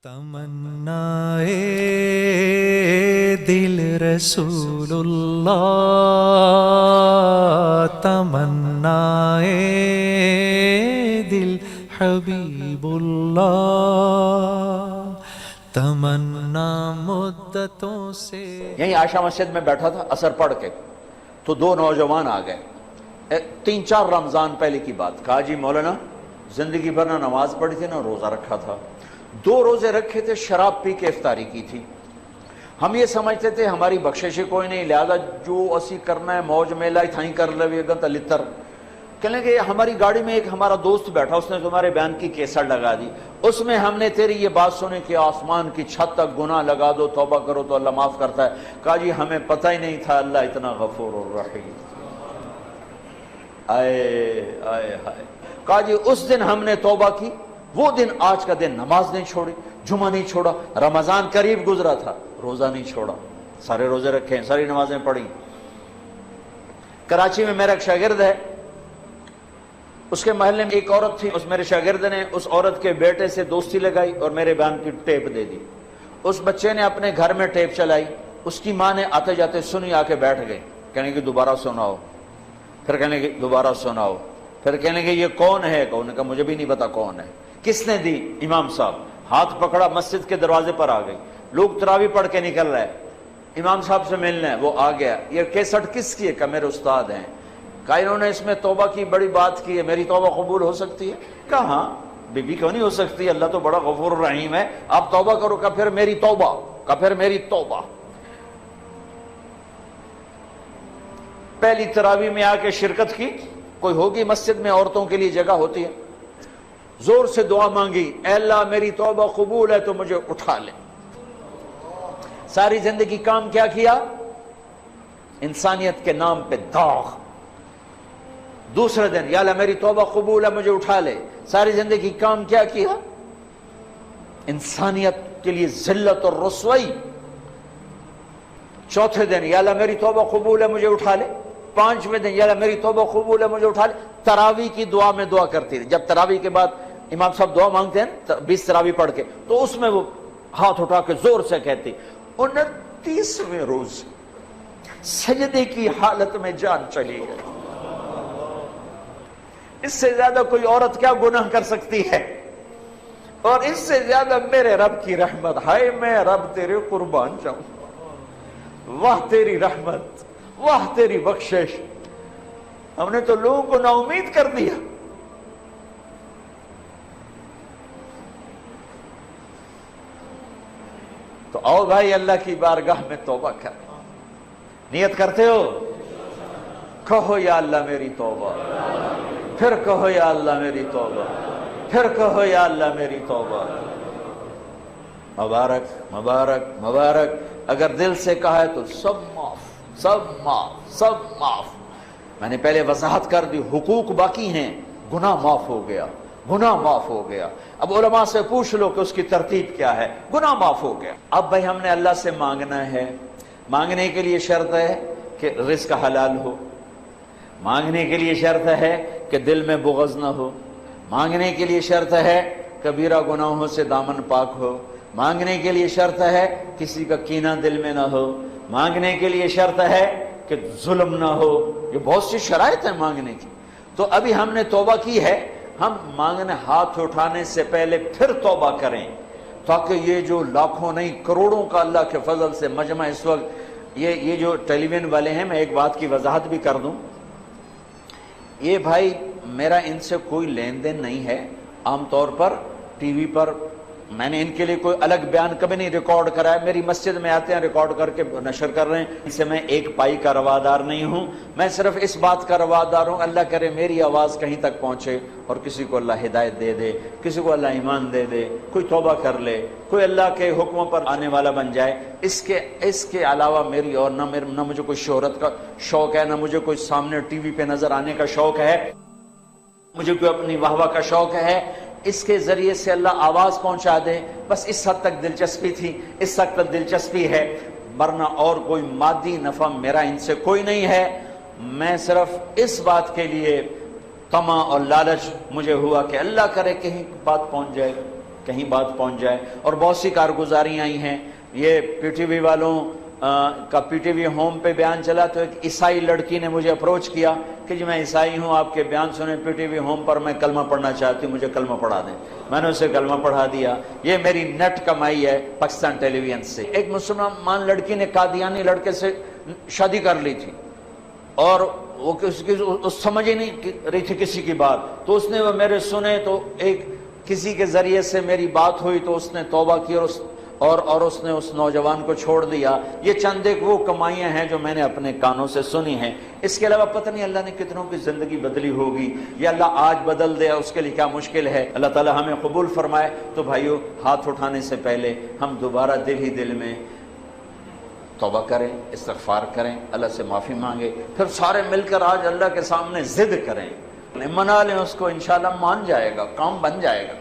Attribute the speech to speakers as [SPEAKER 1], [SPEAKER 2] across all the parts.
[SPEAKER 1] تمنائے دل رسول اللہ، تمنائے دل حبیب اللہ، تمنا مدتوں سے۔
[SPEAKER 2] یہیں عائشہ مسجد میں بیٹھا تھا عصر پڑھ کے، تو دو نوجوان آ گئے، 3-4 رمضان پہلے کی بات۔ کہا جی مولانا زندگی بھر نہ نماز پڑھی تھی نہ روزہ رکھا تھا، 2 روزے رکھے تھے، شراب پی کے افطاری کی تھی۔ ہم یہ سمجھتے تھے ہماری بخشش کوئی نہیں، لہذا جو اسی کرنا ہے موج میلہ تھائیں کر لے گا تلتر۔ کہنے کہ ہماری گاڑی میں ایک ہمارا دوست بیٹھا، اس نے تمہارے بیان کی کیسٹ لگا دی، اس میں ہم نے تیری یہ بات سنی کہ آسمان کی چھت تک گناہ لگا دو، توبہ کرو تو اللہ معاف کرتا ہے۔ کہا جی ہمیں پتہ ہی نہیں تھا اللہ اتنا غفور الرحیم۔ آئے آئے ہائے۔ کہا جی اس دن ہم نے توبہ کی، وہ دن آج کا دن نماز نہیں چھوڑی، جمعہ نہیں چھوڑا، رمضان قریب گزرا تھا روزہ نہیں چھوڑا، سارے روزے رکھے، ساری نمازیں پڑھی۔ کراچی میں میرا ایک شاگرد ہے، اس کے محلے میں ایک عورت تھی، اس میرے شاگرد نے اس عورت کے بیٹے سے دوستی لگائی اور میرے بیان کی ٹیپ دے دی۔ اس بچے نے اپنے گھر میں ٹیپ چلائی، اس کی ماں نے آتے جاتے سنی، آ کے بیٹھ گئی، کہنے کہ دوبارہ سناؤ، پھر کہنے کہ دوبارہ سناؤ، پھر کہنے کہ یہ کون ہے؟ کون کا مجھے بھی نہیں پتا کون ہے۔ کس نے دی؟ امام صاحب۔ ہاتھ پکڑا، مسجد کے دروازے پر آ گئی، لوگ تراویح پڑھ کے نکل رہے، امام صاحب سے ملنا ہے، وہ آ گیا۔ یہ کیسٹ کس کی ہے؟ کہ میرے استاد ہیں۔ کہا انہوں نے اس میں توبہ کی بڑی بات کی ہے، میری توبہ قبول ہو سکتی ہے؟ کہا ہاں، بی بی کیوں نہیں ہو سکتی، اللہ تو بڑا غفور الرحیم ہے، آپ توبہ کرو۔ کہا پھر میری توبہ، کہا پھر میری توبہ۔ پہلی تراویح میں آ کے شرکت کی، کوئی ہوگی مسجد میں عورتوں کے لیے جگہ ہوتی ہے، زور سے دعا مانگی، اے اللہ میری توبہ قبول ہے تو مجھے اٹھا لے۔ ساری زندگی کام کیا کیا؟ انسانیت کے نام پہ داغ۔ دوسرے دن یا اللہ میری توبہ قبول ہے مجھے اٹھا لے، ساری زندگی کام کیا کیا؟ انسانیت کے لیے ذلت اور رسوائی۔ چوتھے دن یا اللہ میری توبہ قبول ہے مجھے اٹھا لے، 5ویں دن یا اللہ میری توبہ قبول ہے مجھے اٹھا لے۔ تراویح کی دعا میں دعا کرتی تھی، جب تراویح کے بعد امام صاحب دعا مانگتے ہیں 20 تراویح پڑھ کے، تو اس میں وہ ہاتھ اٹھا کے زور سے کہتی، 29ویں روز سجدے کی حالت میں جان چلی گئی۔ اس سے زیادہ کوئی عورت کیا گناہ کر سکتی ہے؟ اور اس سے زیادہ میرے رب کی رحمت، ہائے میں رب تیرے قربان جاؤں، واہ تیری رحمت، واہ تیری بخشش۔ ہم نے تو لوگوں کو نا امید کر دیا۔ تو آؤ بھائی اللہ کی بارگاہ میں توبہ کریں۔ نیت کرتے ہو؟ کہو یا اللہ میری توبہ، پھر کہو یا اللہ میری توبہ، پھر کہو یا اللہ میری توبہ۔ مبارک مبارک مبارک۔ اگر دل سے کہا ہے تو سب معاف، سب معاف، سب معاف۔ میں نے پہلے وضاحت کر دی، حقوق باقی ہیں، گناہ معاف ہو گیا، گناہ معاف ہو گیا۔ اب علماء سے پوچھ لو کہ اس کی ترتیب کیا ہے، گناہ معاف ہو گیا۔ اب بھائی ہم نے اللہ سے مانگنا ہے، مانگنے کے لیے شرط ہے کہ رزق حلال ہو، مانگنے کے لیے شرط ہے کہ دل میں بغض نہ ہو، مانگنے کے لیے شرط ہے کبیرہ گناہوں سے دامن پاک ہو، مانگنے کے لیے شرط ہے کسی کا کینہ دل میں نہ ہو، مانگنے کے لیے شرط ہے کہ ظلم نہ ہو۔ یہ بہت سی شرائط ہیں مانگنے کی۔ تو ابھی ہم نے توبہ کی ہے، ہم مانگنے ہاتھ اٹھانے سے پہلے پھر توبہ کریں، تاکہ یہ جو لاکھوں نہیں کروڑوں کا اللہ کے فضل سے مجمع اس وقت یہ جو ٹیلی ویژن والے ہیں، میں ایک بات کی وضاحت بھی کر دوں، یہ بھائی میرا ان سے کوئی لین دین نہیں ہے۔ عام طور پر ٹی وی پر میں نے ان کے لیے کوئی الگ بیان کبھی نہیں ریکارڈ کرا ہے، میری مسجد میں آتے ہیں ریکارڈ کر کے نشر کر رہے ہیں، اس سے میں ایک پائی کا روادار نہیں ہوں۔ میں صرف اس بات کا روادار ہوں، اللہ کرے میری آواز کہیں تک پہنچے اور کسی کو اللہ ہدایت دے دے، کسی کو اللہ ایمان دے دے، کوئی توبہ کر لے، کوئی اللہ کے حکموں پر آنے والا بن جائے۔ اس کے علاوہ میری اور نہ مجھے کوئی شہرت کا شوق ہے، نہ مجھے کوئی سامنے ٹی وی پہ نظر آنے کا شوق ہے، مجھے کوئی اپنی واہ واہ کا شوق ہے۔ اس کے ذریعے سے اللہ آواز پہنچا دے، بس اس حد تک دلچسپی تھی، اس حد تک دلچسپی ہے، ورنہ اور کوئی مادی نفع میرا ان سے کوئی نہیں ہے۔ میں صرف اس بات کے لیے طمع اور لالچ مجھے ہوا کہ اللہ کرے کہیں بات پہنچ جائے، کہیں بات پہنچ جائے. اور بہت سی کارگزاریاں آئی ہیں. یہ پی ٹی وی والوں کا پی ٹی وی ہوم پہ بیان چلا تو ایک عیسائی لڑکی نے مجھے اپروچ کیا کہ جی میں عیسائی ہوں، آپ کے بیان سنے پی ٹی وی ہوم پر، میں کلمہ پڑھنا چاہتی ہوں، مجھے کلمہ پڑھا دیں. میں نے اسے کلمہ پڑھا دیا. یہ میری نیٹ کمائی ہے پاکستان ٹیلی ویژن سے. ایک مسلمان لڑکی نے قادیانی لڑکے سے شادی کر لی تھی اور وہ سمجھ ہی نہیں رہی تھی کسی کی بات، تو اس نے وہ میرے سنے تو ایک کسی کے ذریعے سے میری بات ہوئی تو اس نے توبہ کی اور اس نے اس نوجوان کو چھوڑ دیا. یہ چند ایک وہ کمائیاں ہیں جو میں نے اپنے کانوں سے سنی ہیں. اس کے علاوہ پتہ نہیں اللہ نے کتنوں کی زندگی بدلی ہوگی، یا اللہ آج بدل دے اس کے لیے کیا مشکل ہے. اللہ تعالی ہمیں قبول فرمائے. تو بھائیو، ہاتھ اٹھانے سے پہلے ہم دوبارہ دل ہی دل میں توبہ کریں، استغفار کریں، اللہ سے معافی مانگے، پھر سارے مل کر آج اللہ کے سامنے ضد کریں، منا لیں اس کو. انشاءاللہ مان جائے گا، کام بن جائے گا.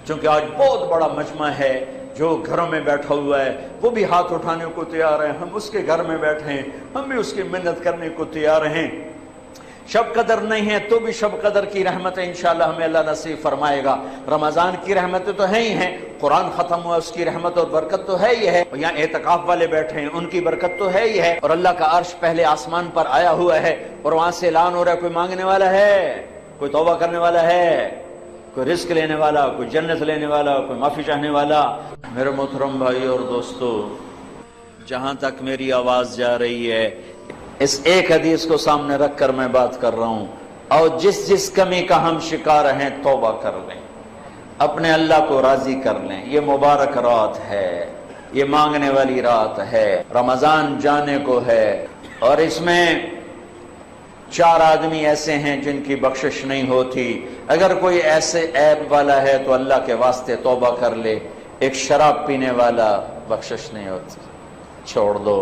[SPEAKER 2] چونکہ آج بہت بڑا مجمع ہے جو گھروں میں بیٹھا ہوا ہے، وہ بھی ہاتھ اٹھانے کو تیار ہیں. ہم اس کے گھر میں بیٹھے ہیں، ہم بھی اس کی منت کرنے کو تیار ہیں. شب قدر نہیں ہے تو بھی شب قدر کی رحمتیں انشاءاللہ ہمیں اللہ نصیب فرمائے گا. رمضان کی رحمتیں تو ہیں ہی ہیں، قرآن ختم ہوا اس کی رحمت اور برکت تو ہے ہی ہے. یہاں اعتکاف والے بیٹھے ہیں، ان کی برکت تو ہے ہی ہے. اور اللہ کا عرش پہلے آسمان پر آیا ہوا ہے اور وہاں سے اعلان ہو رہا ہے کوئی مانگنے والا ہے، کوئی توبہ کرنے والا ہے، کوئی رزق لینے والا، کوئی جنت لینے والا، کوئی معافی چاہنے والا. میرے محترم بھائی اور دوستو، جہاں تک میری آواز جا رہی ہے، اس ایک حدیث کو سامنے رکھ کر میں بات کر رہا ہوں. اور جس کمی کا ہم شکار ہیں توبہ کر لیں، اپنے اللہ کو راضی کر لیں. یہ مبارک رات ہے، یہ مانگنے والی رات ہے. رمضان جانے کو ہے اور اس میں 4 آدمی ایسے ہیں جن کی بخشش نہیں ہوتی. اگر کوئی ایسے عیب والا ہے تو اللہ کے واسطے توبہ کر لے. ایک شراب پینے والا، بخشش نہیں ہوتی، چھوڑ دو،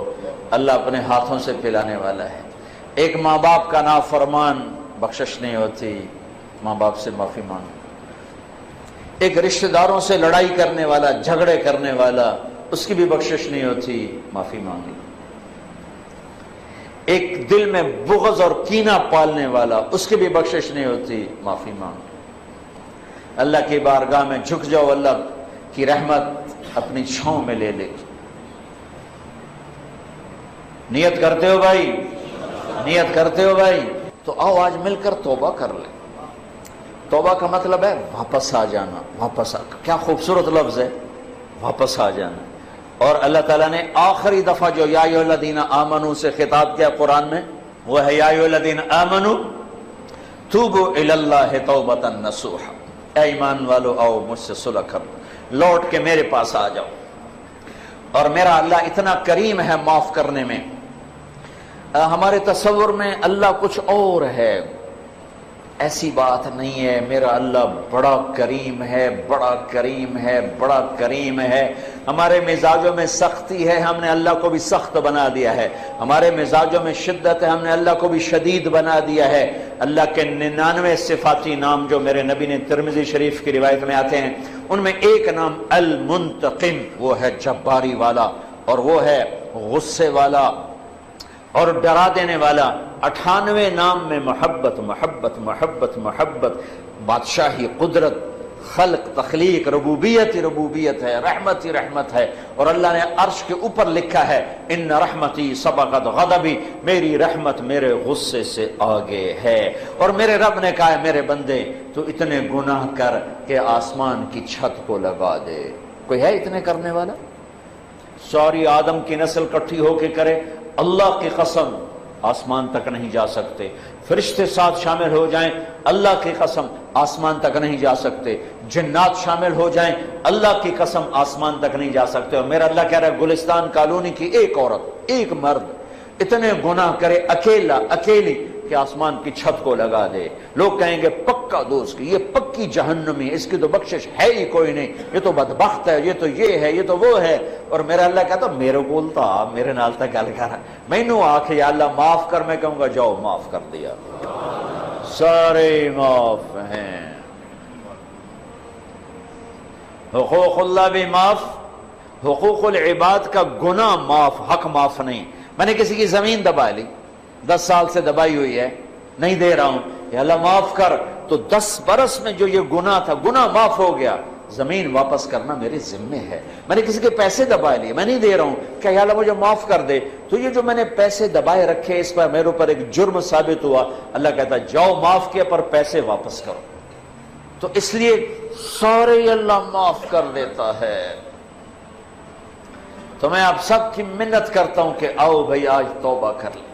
[SPEAKER 2] اللہ اپنے ہاتھوں سے پلانے والا ہے. ایک ماں باپ کا نافرمان، بخشش نہیں ہوتی، ماں باپ سے معافی مانگو. ایک رشتہ داروں سے لڑائی کرنے والا، جھگڑے کرنے والا، اس کی بھی بخشش نہیں ہوتی، معافی مانگی. ایک دل میں بغض اور کینہ پالنے والا، اس کی بھی بخشش نہیں ہوتی، معافی مانگو. اللہ کی بارگاہ میں جھک جاؤ، اللہ کی رحمت اپنی چھاؤں میں لے لے. نیت کرتے ہو بھائی؟ نیت کرتے ہو بھائی؟ تو آؤ آج مل کر توبہ کر لیں. توبہ کا مطلب ہے واپس آ جانا. واپس آ، کیا خوبصورت لفظ ہے، واپس آ جانا. اور اللہ تعالیٰ نے آخری دفعہ جو یا ایھا الذین آمنوا سے خطاب کیا قرآن میں، وہ ہے یا ایھا الذین آمنوا توبوا الی اللہ توبۃ نصوحا. اے ایمان والو، آؤ مجھ سے صلح کر لو، لوٹ کے میرے پاس آ جاؤ. اور میرا اللہ اتنا کریم ہے معاف کرنے میں. ہمارے تصور میں اللہ کچھ اور ہے، ایسی بات نہیں ہے. میرا اللہ بڑا کریم ہے، بڑا کریم ہے، بڑا کریم ہے. ہمارے مزاجوں میں سختی ہے، ہم نے اللہ کو بھی سخت بنا دیا ہے. ہمارے مزاجوں میں شدت ہے، ہم نے اللہ کو بھی شدید بنا دیا ہے. اللہ کے 99 صفاتی نام جو میرے نبی نے ترمذی شریف کی روایت میں آتے ہیں، ان میں ایک نام المنتقم، وہ ہے جباری والا، اور وہ ہے غصے والا اور ڈرا دینے والا. 98 نام میں محبت محبت محبت محبت، بادشاہی، قدرت، خلق، تخلیق، ربوبیت ہی ربوبیت ہے، رحمت ہی رحمت ہے. اور اللہ نے عرش کے اوپر لکھا ہے ان رحمتی سبقت غضبی، میری رحمت میرے غصے سے آگے ہے. اور میرے رب نے کہا ہے میرے بندے تو اتنے گناہ کر کہ آسمان کی چھت کو لگا دے. کوئی ہے اتنے کرنے والا؟ ساری آدم کی نسل کٹھی ہو کے کرے، اللہ کی قسم آسمان تک نہیں جا سکتے. فرشتے ساتھ شامل ہو جائیں، اللہ کی قسم آسمان تک نہیں جا سکتے. جنات شامل ہو جائیں، اللہ کی قسم آسمان تک نہیں جا سکتے. اور میرا اللہ کہہ رہا ہے گلستان کالونی کی ایک عورت، ایک مرد اتنے گناہ کرے اکیلا، اکیلی، کہ آسمان کی چھت کو لگا دے. لوگ کہیں گے پکا دوست کی، یہ پکی جہنمی، اس کی تو بخشش ہے ہی کوئی نہیں، یہ تو بدبخت ہے، یہ تو یہ ہے، یہ تو وہ ہے. اور میرا اللہ کہتا میرے بولتا، میرے نال تک گل کر، مینوں آکھ یا اللہ معاف کر، میں کہوں گا جاؤ معاف کر دیا، سارے معاف ہیں. حقوق اللہ بھی معاف، حقوق العباد کا گناہ معاف، حق معاف نہیں. میں نے کسی کی زمین دبا لی، 10 سال سے دبائی ہوئی ہے، نہیں دے رہا ہوں، یا اللہ معاف کر. تو 10 برس میں جو یہ گناہ تھا، گناہ معاف ہو گیا. زمین واپس کرنا میرے ذمے ہے. میں نے کسی کے پیسے دبائے لیے, میں نہیں دے رہا ہوں کہ یا اللہ مجھے معاف کر دے, تو یہ جو میں نے پیسے دبائے رکھے اس پر میرے اوپر ایک جرم ثابت ہوا. اللہ کہتا ہے جاؤ معاف کیا پر پیسے واپس کرو. تو اس لیے سارے اللہ معاف کر دیتا ہے. تو میں آپ سب کی منت کرتا ہوں کہ آؤ بھائی آج توبہ کر لیں.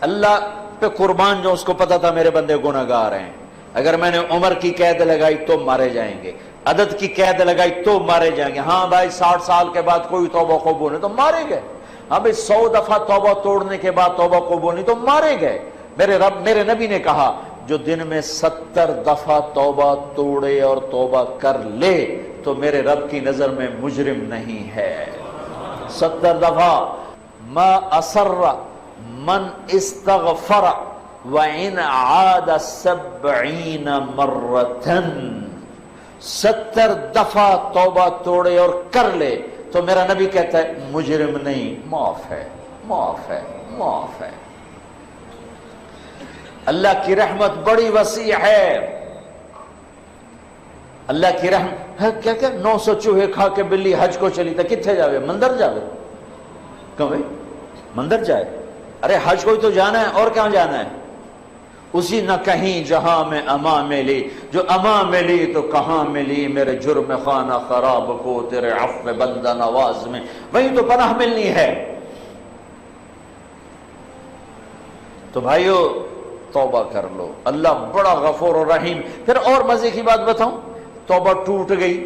[SPEAKER 2] اللہ پہ قربان جو اس کو پتا تھا میرے بندے گناہگار ہیں. اگر میں نے عمر کی قید لگائی تو مارے جائیں گے, عدد کی قید لگائی تو مارے جائیں گے. ہاں بھائی 60 سال کے بعد کوئی توبہ قبول نہیں تو مارے گئے. ہاں بھائی 100 دفعہ توبہ توڑنے کے بعد توبہ قبول نہیں تو مارے گئے. میرے نبی نے کہا جو دن میں 70 دفعہ توبہ توڑے اور توبہ کر لے تو میرے رب کی نظر میں مجرم نہیں ہے. 70 دفعہ. ما اصر من استغفر وَإِنْ عَادَ 70 مرتن. 70 دفعہ توبہ توڑے اور کر لے تو میرا نبی کہتا ہے مجرم نہیں, معاف ہے, معاف ہے, معاف ہے. اللہ کی رحمت بڑی وسیع ہے. اللہ کی رحمت کیا 900 چوہے کھا کے بلی حج کو چلی تھا, کتنے جاوے؟ مندر جاوے. کہاں بھائی مندر جائے؟ ارے حج کو ہی تو جانا ہے, اور کہاں جانا ہے؟ اسی نہ کہیں جہاں میں اما ملی, جو اما ملی تو کہاں ملی میرے جرم خانہ خراب کو تیرے عفو بندہ نواز میں, وہیں تو پناہ ملنی ہے. تو بھائیو توبہ کر لو, اللہ بڑا غفور و رحیم. پھر اور مزے کی بات بتاؤں, توبہ ٹوٹ گئی,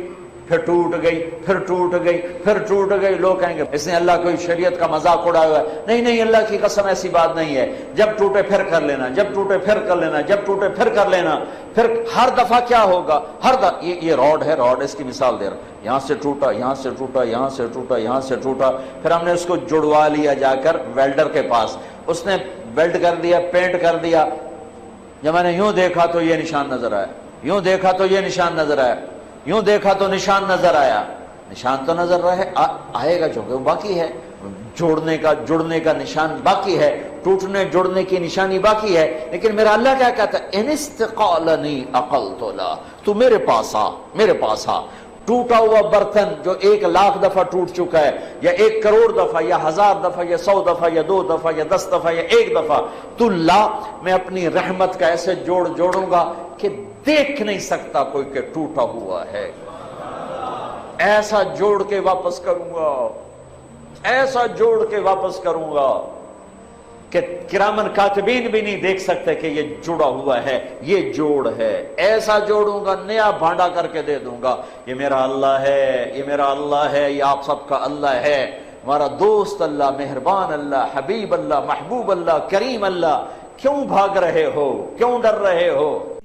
[SPEAKER 2] پھر ٹوٹ گئی, پھر ٹوٹ گئی, پھر ٹوٹ گئی. لوگ کہیں گے اس نے اللہ کوئی شریعت کا مذاق اڑایا ہوا ہے. نہیں نہیں, اللہ کی قسم ایسی بات نہیں ہے. جب ٹوٹے پھر کر لینا, جب ٹوٹے پھر کر لینا, جب ٹوٹے پھر کر لینا. پھر ہر دفعہ کیا ہوگا, یہ روڈ ہے, روڈ اس کی مثال دے رہا ہوں. یہاں سے ٹوٹا, یہاں سے ٹوٹا, یہاں سے ٹوٹا, یہاں سے ٹوٹا. پھر ہم نے اس کو جڑوا لیا جا کر ویلڈر کے پاس, اس نے ویلڈ کر دیا, پینٹ کر دیا. جب میں نے یوں دیکھا تو یہ نشان نظر آیا, یوں دیکھا تو یہ نشان نظر آیا, یوں دیکھا تو نشان نظر آیا. نشان تو نظر رہے آئے گا جو کہ باقی ہے, جڑنے کا نشان باقی ہے, ٹوٹنے جڑنے کی نشانی باقی ہے. لیکن میرا اللہ کیا کہتا ہے, ان استقالنی عقلت لا, تو میرے پاس آ, میرے پاس آ. ٹوٹا ہوا برتن جو 1,00,000 دفعہ ٹوٹ چکا ہے, یا 1 کروڑ دفعہ, یا 1000 دفعہ, یا 100 دفعہ, یا 2 دفعہ, یا 10 دفعہ, یا 1 دفعہ, تو لا, میں اپنی رحمت کا ایسے جوڑوں گا کہ دیکھ نہیں سکتا کوئی کہ ٹوٹا ہوا ہے. ایسا جوڑ کے واپس کروں گا, ایسا جوڑ کے واپس کروں گا کہ کرامن کاتبین بھی نہیں دیکھ سکتے کہ یہ جڑا ہوا ہے, یہ جوڑ ہے. ایسا جوڑوں گا, نیا بھانڈا کر کے دے دوں گا. یہ میرا اللہ ہے, یہ میرا اللہ ہے, یہ آپ سب کا اللہ ہے, ہمارا دوست اللہ, مہربان اللہ, حبیب اللہ, محبوب اللہ, کریم اللہ. کیوں بھاگ رہے ہو, کیوں ڈر رہے ہو؟